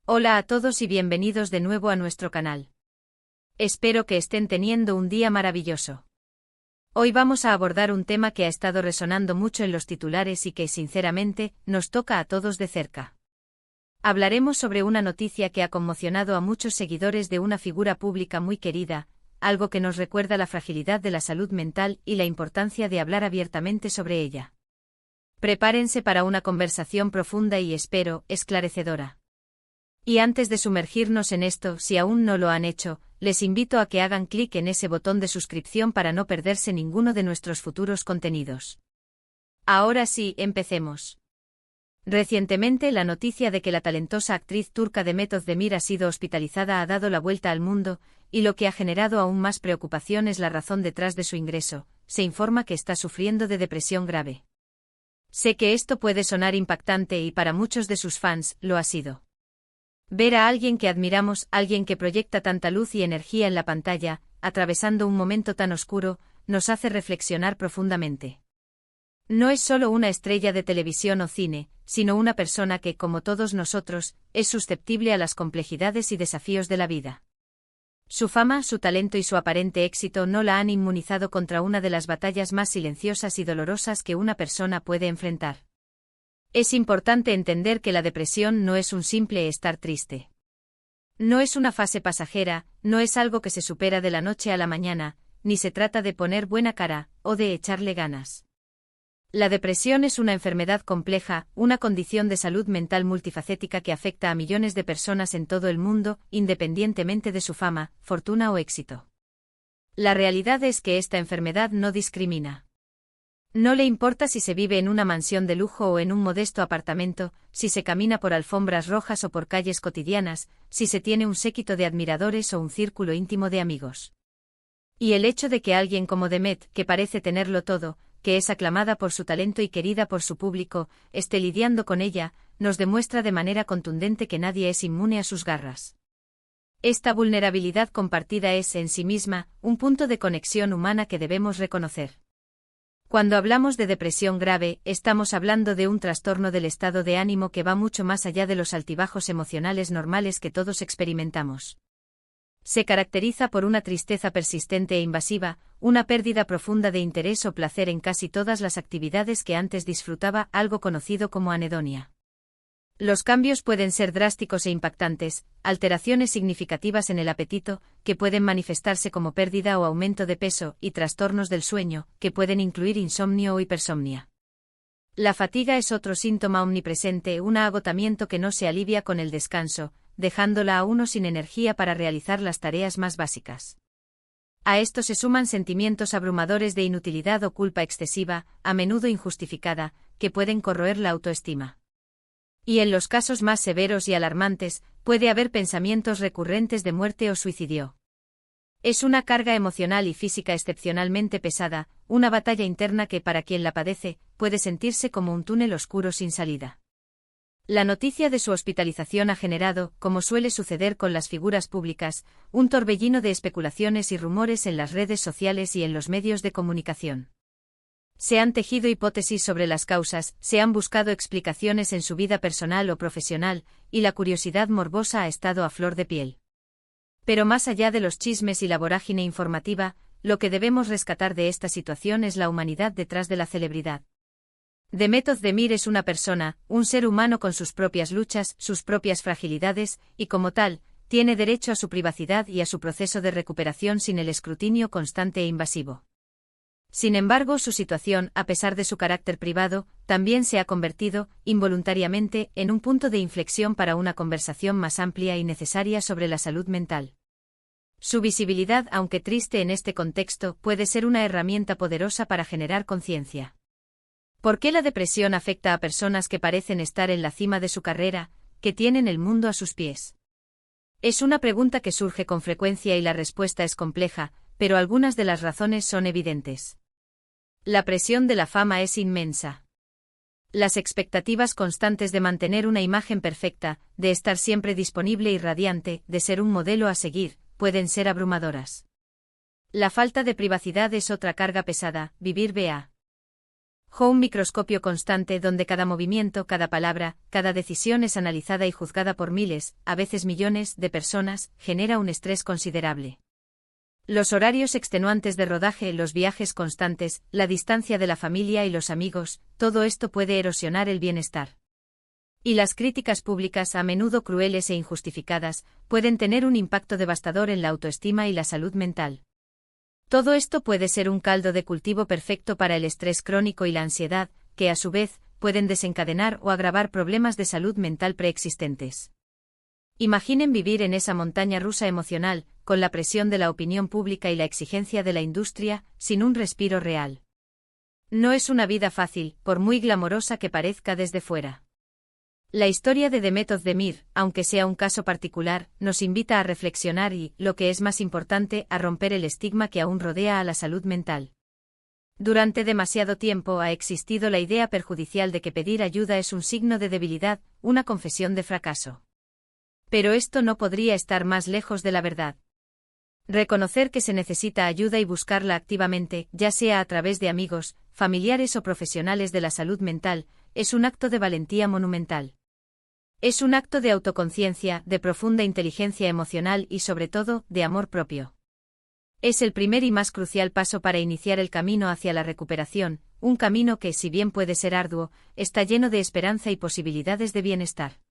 Hola a todos y bienvenidos de nuevo a nuestro canal. Espero que estén teniendo un día maravilloso. Hoy vamos a abordar un tema que ha estado resonando mucho en los titulares y que, sinceramente, nos toca a todos de cerca. Hablaremos sobre una noticia que ha conmocionado a muchos seguidores de una figura pública muy querida, algo que nos recuerda la fragilidad de la salud mental y la importancia de hablar abiertamente sobre ella. Prepárense para una conversación profunda y, espero, esclarecedora. Y antes de sumergirnos en esto, si aún no lo han hecho, les invito a que hagan clic en ese botón de suscripción para no perderse ninguno de nuestros futuros contenidos. Ahora sí, empecemos. Recientemente, la noticia de que la talentosa actriz turca Demet Özdemir ha sido hospitalizada ha dado la vuelta al mundo, y lo que ha generado aún más preocupación es la razón detrás de su ingreso. Se informa que está sufriendo de depresión grave. Sé que esto puede sonar impactante y para muchos de sus fans lo ha sido. Ver a alguien que admiramos, alguien que proyecta tanta luz y energía en la pantalla, atravesando un momento tan oscuro, nos hace reflexionar profundamente. No es solo una estrella de televisión o cine, sino una persona que, como todos nosotros, es susceptible a las complejidades y desafíos de la vida. Su fama, su talento y su aparente éxito no la han inmunizado contra una de las batallas más silenciosas y dolorosas que una persona puede enfrentar. Es importante entender que la depresión no es un simple estar triste. No es una fase pasajera, no es algo que se supera de la noche a la mañana, ni se trata de poner buena cara, o de echarle ganas. La depresión es una enfermedad compleja, una condición de salud mental multifacética que afecta a millones de personas en todo el mundo, independientemente de su fama, fortuna o éxito. La realidad es que esta enfermedad no discrimina. No le importa si se vive en una mansión de lujo o en un modesto apartamento, si se camina por alfombras rojas o por calles cotidianas, si se tiene un séquito de admiradores o un círculo íntimo de amigos. Y el hecho de que alguien como Demet, que parece tenerlo todo, que es aclamada por su talento y querida por su público, esté lidiando con ella, nos demuestra de manera contundente que nadie es inmune a sus garras. Esta vulnerabilidad compartida es, en sí misma, un punto de conexión humana que debemos reconocer. Cuando hablamos de depresión grave, estamos hablando de un trastorno del estado de ánimo que va mucho más allá de los altibajos emocionales normales que todos experimentamos. Se caracteriza por una tristeza persistente e invasiva, una pérdida profunda de interés o placer en casi todas las actividades que antes disfrutaba, algo conocido como anedonia. Los cambios pueden ser drásticos e impactantes, alteraciones significativas en el apetito, que pueden manifestarse como pérdida o aumento de peso, y trastornos del sueño, que pueden incluir insomnio o hipersomnia. La fatiga es otro síntoma omnipresente, un agotamiento que no se alivia con el descanso, dejándola a uno sin energía para realizar las tareas más básicas. A esto se suman sentimientos abrumadores de inutilidad o culpa excesiva, a menudo injustificada, que pueden corroer la autoestima. Y en los casos más severos y alarmantes, puede haber pensamientos recurrentes de muerte o suicidio. Es una carga emocional y física excepcionalmente pesada, una batalla interna que para quien la padece, puede sentirse como un túnel oscuro sin salida. La noticia de su hospitalización ha generado, como suele suceder con las figuras públicas, un torbellino de especulaciones y rumores en las redes sociales y en los medios de comunicación. Se han tejido hipótesis sobre las causas, se han buscado explicaciones en su vida personal o profesional, y la curiosidad morbosa ha estado a flor de piel. Pero más allá de los chismes y la vorágine informativa, lo que debemos rescatar de esta situación es la humanidad detrás de la celebridad. Demet Özdemir es una persona, un ser humano con sus propias luchas, sus propias fragilidades, y como tal, tiene derecho a su privacidad y a su proceso de recuperación sin el escrutinio constante e invasivo. Sin embargo, su situación, a pesar de su carácter privado, también se ha convertido, involuntariamente, en un punto de inflexión para una conversación más amplia y necesaria sobre la salud mental. Su visibilidad, aunque triste en este contexto, puede ser una herramienta poderosa para generar conciencia. ¿Por qué la depresión afecta a personas que parecen estar en la cima de su carrera, que tienen el mundo a sus pies? Es una pregunta que surge con frecuencia y la respuesta es compleja, pero algunas de las razones son evidentes. La presión de la fama es inmensa. Las expectativas constantes de mantener una imagen perfecta, de estar siempre disponible y radiante, de ser un modelo a seguir, pueden ser abrumadoras. La falta de privacidad es otra carga pesada, vivir b.a. Un microscopio constante donde cada movimiento, cada palabra, cada decisión es analizada y juzgada por miles, a veces millones, de personas, genera un estrés considerable. Los horarios extenuantes de rodaje, los viajes constantes, la distancia de la familia y los amigos, todo esto puede erosionar el bienestar. Y las críticas públicas, a menudo crueles e injustificadas, pueden tener un impacto devastador en la autoestima y la salud mental. Todo esto puede ser un caldo de cultivo perfecto para el estrés crónico y la ansiedad, que a su vez, pueden desencadenar o agravar problemas de salud mental preexistentes. Imaginen vivir en esa montaña rusa emocional, con la presión de la opinión pública y la exigencia de la industria, sin un respiro real. No es una vida fácil, por muy glamorosa que parezca desde fuera. La historia de The Method de Mir, aunque sea un caso particular, nos invita a reflexionar y, lo que es más importante, a romper el estigma que aún rodea a la salud mental. Durante demasiado tiempo ha existido la idea perjudicial de que pedir ayuda es un signo de debilidad, una confesión de fracaso. Pero esto no podría estar más lejos de la verdad. Reconocer que se necesita ayuda y buscarla activamente, ya sea a través de amigos, familiares o profesionales de la salud mental, es un acto de valentía monumental. Es un acto de autoconciencia, de profunda inteligencia emocional y sobre todo, de amor propio. Es el primer y más crucial paso para iniciar el camino hacia la recuperación, un camino que, si bien puede ser arduo, está lleno de esperanza y posibilidades de bienestar.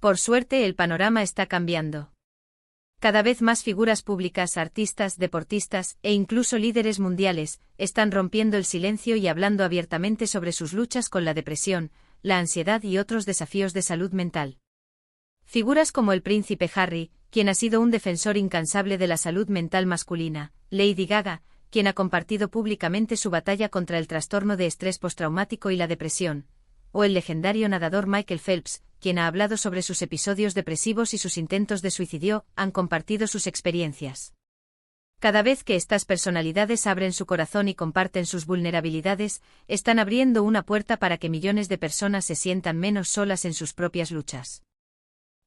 Por suerte, el panorama está cambiando. Cada vez más figuras públicas, artistas, deportistas, e incluso líderes mundiales, están rompiendo el silencio y hablando abiertamente sobre sus luchas con la depresión, la ansiedad y otros desafíos de salud mental. Figuras como el príncipe Harry, quien ha sido un defensor incansable de la salud mental masculina, Lady Gaga, quien ha compartido públicamente su batalla contra el trastorno de estrés postraumático y la depresión, o el legendario nadador Michael Phelps, quien ha hablado sobre sus episodios depresivos y sus intentos de suicidio, han compartido sus experiencias. Cada vez que estas personalidades abren su corazón y comparten sus vulnerabilidades, están abriendo una puerta para que millones de personas se sientan menos solas en sus propias luchas.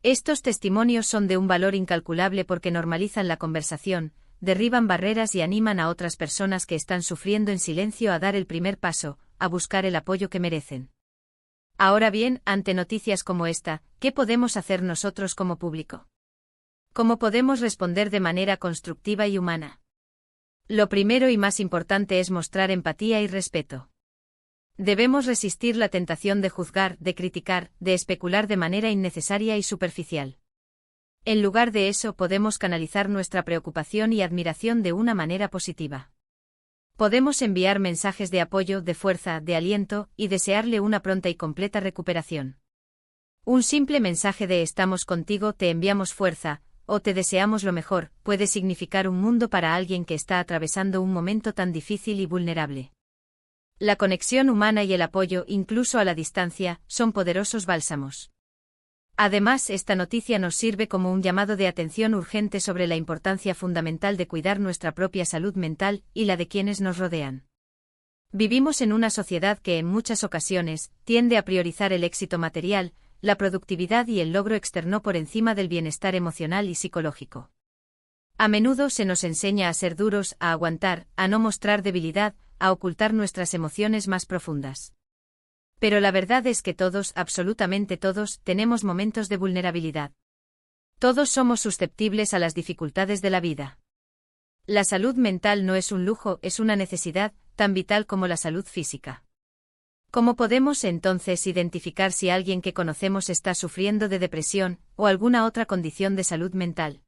Estos testimonios son de un valor incalculable porque normalizan la conversación, derriban barreras y animan a otras personas que están sufriendo en silencio a dar el primer paso, a buscar el apoyo que merecen. Ahora bien, ante noticias como esta, ¿qué podemos hacer nosotros como público? ¿Cómo podemos responder de manera constructiva y humana? Lo primero y más importante es mostrar empatía y respeto. Debemos resistir la tentación de juzgar, de criticar, de especular de manera innecesaria y superficial. En lugar de eso, podemos canalizar nuestra preocupación y admiración de una manera positiva. Podemos enviar mensajes de apoyo, de fuerza, de aliento, y desearle una pronta y completa recuperación. Un simple mensaje de "estamos contigo, te enviamos fuerza", o "te deseamos lo mejor", puede significar un mundo para alguien que está atravesando un momento tan difícil y vulnerable. La conexión humana y el apoyo, incluso a la distancia, son poderosos bálsamos. Además, esta noticia nos sirve como un llamado de atención urgente sobre la importancia fundamental de cuidar nuestra propia salud mental y la de quienes nos rodean. Vivimos en una sociedad que en muchas ocasiones tiende a priorizar el éxito material, la productividad y el logro externo por encima del bienestar emocional y psicológico. A menudo se nos enseña a ser duros, a aguantar, a no mostrar debilidad, a ocultar nuestras emociones más profundas. Pero la verdad es que todos, absolutamente todos, tenemos momentos de vulnerabilidad. Todos somos susceptibles a las dificultades de la vida. La salud mental no es un lujo, es una necesidad, tan vital como la salud física. ¿Cómo podemos entonces identificar si alguien que conocemos está sufriendo de depresión o alguna otra condición de salud mental?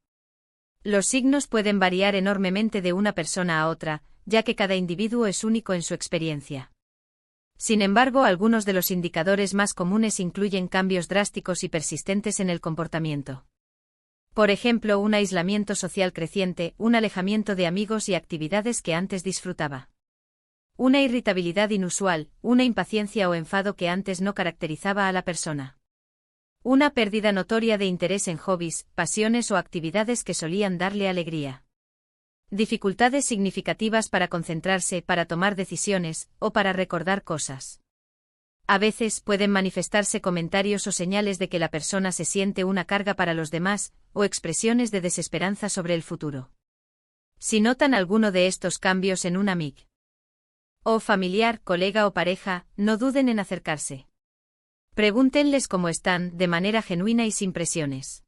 Los signos pueden variar enormemente de una persona a otra, ya que cada individuo es único en su experiencia. Sin embargo, algunos de los indicadores más comunes incluyen cambios drásticos y persistentes en el comportamiento. Por ejemplo, un aislamiento social creciente, un alejamiento de amigos y actividades que antes disfrutaba. Una irritabilidad inusual, una impaciencia o enfado que antes no caracterizaba a la persona. Una pérdida notoria de interés en hobbies, pasiones o actividades que solían darle alegría. Dificultades significativas para concentrarse, para tomar decisiones, o para recordar cosas. A veces pueden manifestarse comentarios o señales de que la persona se siente una carga para los demás, o expresiones de desesperanza sobre el futuro. Si notan alguno de estos cambios en un amigo, O familiar, colega o pareja, no duden en acercarse. Pregúntenles cómo están, de manera genuina y sin presiones.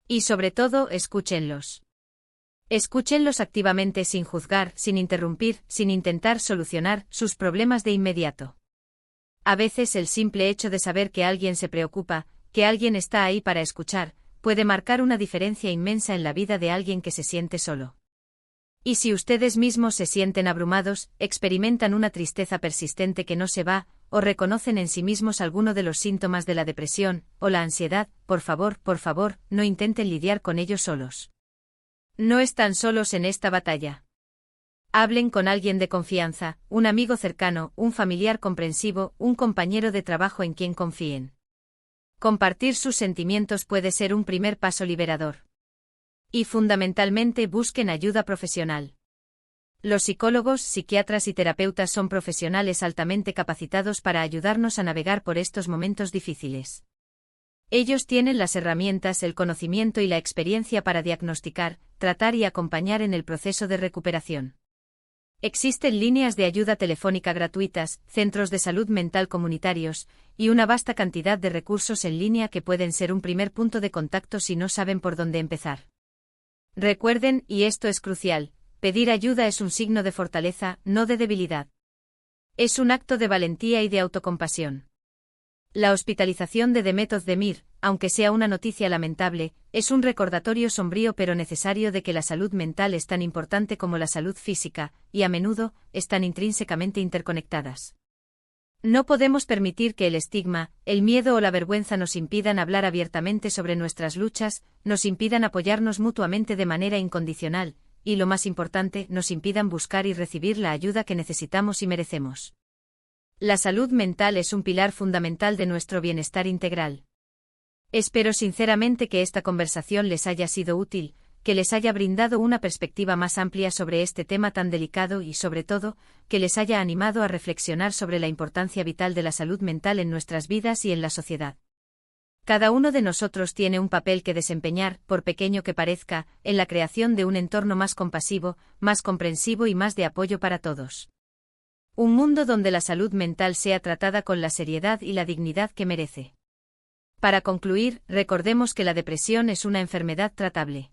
Y sobre todo, escúchenlos. Escúchenlos activamente sin juzgar, sin interrumpir, sin intentar solucionar sus problemas de inmediato. A veces el simple hecho de saber que alguien se preocupa, que alguien está ahí para escuchar, puede marcar una diferencia inmensa en la vida de alguien que se siente solo. Y si ustedes mismos se sienten abrumados, experimentan una tristeza persistente que no se va, o reconocen en sí mismos alguno de los síntomas de la depresión o la ansiedad, por favor, no intenten lidiar con ellos solos. No están solos en esta batalla. Hablen con alguien de confianza, un amigo cercano, un familiar comprensivo, un compañero de trabajo en quien confíen. Compartir sus sentimientos puede ser un primer paso liberador. Y fundamentalmente busquen ayuda profesional. Los psicólogos, psiquiatras y terapeutas son profesionales altamente capacitados para ayudarnos a navegar por estos momentos difíciles. Ellos tienen las herramientas, el conocimiento y la experiencia para diagnosticar, tratar y acompañar en el proceso de recuperación. Existen líneas de ayuda telefónica gratuitas, centros de salud mental comunitarios, y una vasta cantidad de recursos en línea que pueden ser un primer punto de contacto si no saben por dónde empezar. Recuerden, y esto es crucial, pedir ayuda es un signo de fortaleza, no de debilidad. Es un acto de valentía y de autocompasión. La hospitalización de Demet Özdemir, aunque sea una noticia lamentable, es un recordatorio sombrío pero necesario de que la salud mental es tan importante como la salud física, y a menudo, están intrínsecamente interconectadas. No podemos permitir que el estigma, el miedo o la vergüenza nos impidan hablar abiertamente sobre nuestras luchas, nos impidan apoyarnos mutuamente de manera incondicional, y lo más importante, nos impidan buscar y recibir la ayuda que necesitamos y merecemos. La salud mental es un pilar fundamental de nuestro bienestar integral. Espero sinceramente que esta conversación les haya sido útil, que les haya brindado una perspectiva más amplia sobre este tema tan delicado y, sobre todo, que les haya animado a reflexionar sobre la importancia vital de la salud mental en nuestras vidas y en la sociedad. Cada uno de nosotros tiene un papel que desempeñar, por pequeño que parezca, en la creación de un entorno más compasivo, más comprensivo y más de apoyo para todos. Un mundo donde la salud mental sea tratada con la seriedad y la dignidad que merece. Para concluir, recordemos que la depresión es una enfermedad tratable.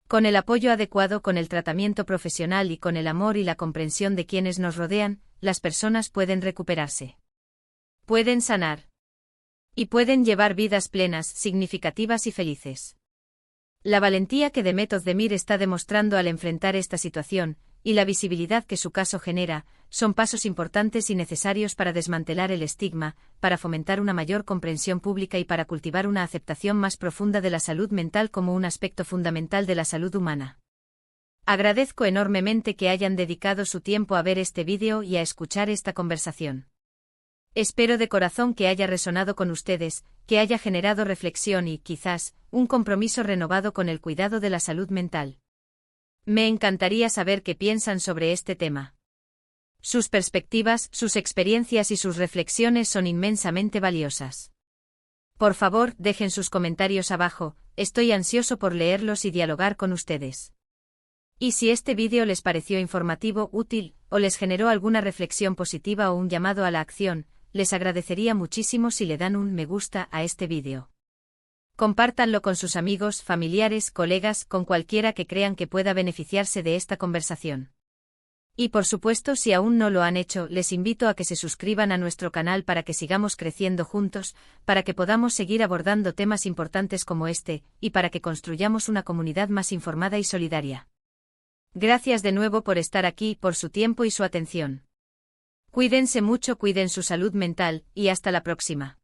Con el apoyo adecuado, con el tratamiento profesional y con el amor y la comprensión de quienes nos rodean, las personas pueden recuperarse. Pueden sanar. Y pueden llevar vidas plenas, significativas y felices. La valentía que Demet Özdemir está demostrando al enfrentar esta situación, y la visibilidad que su caso genera, son pasos importantes y necesarios para desmantelar el estigma, para fomentar una mayor comprensión pública y para cultivar una aceptación más profunda de la salud mental como un aspecto fundamental de la salud humana. Agradezco enormemente que hayan dedicado su tiempo a ver este vídeo y a escuchar esta conversación. Espero de corazón que haya resonado con ustedes, que haya generado reflexión y, quizás, un compromiso renovado con el cuidado de la salud mental. Me encantaría saber qué piensan sobre este tema. Sus perspectivas, sus experiencias y sus reflexiones son inmensamente valiosas. Por favor, dejen sus comentarios abajo, estoy ansioso por leerlos y dialogar con ustedes. Y si este vídeo les pareció informativo, útil, o les generó alguna reflexión positiva o un llamado a la acción, les agradecería muchísimo si le dan un me gusta a este vídeo. Compártanlo con sus amigos, familiares, colegas, con cualquiera que crean que pueda beneficiarse de esta conversación. Y por supuesto, si aún no lo han hecho, les invito a que se suscriban a nuestro canal para que sigamos creciendo juntos, para que podamos seguir abordando temas importantes como este, y para que construyamos una comunidad más informada y solidaria. Gracias de nuevo por estar aquí, por su tiempo y su atención. Cuídense mucho, cuiden su salud mental, y hasta la próxima.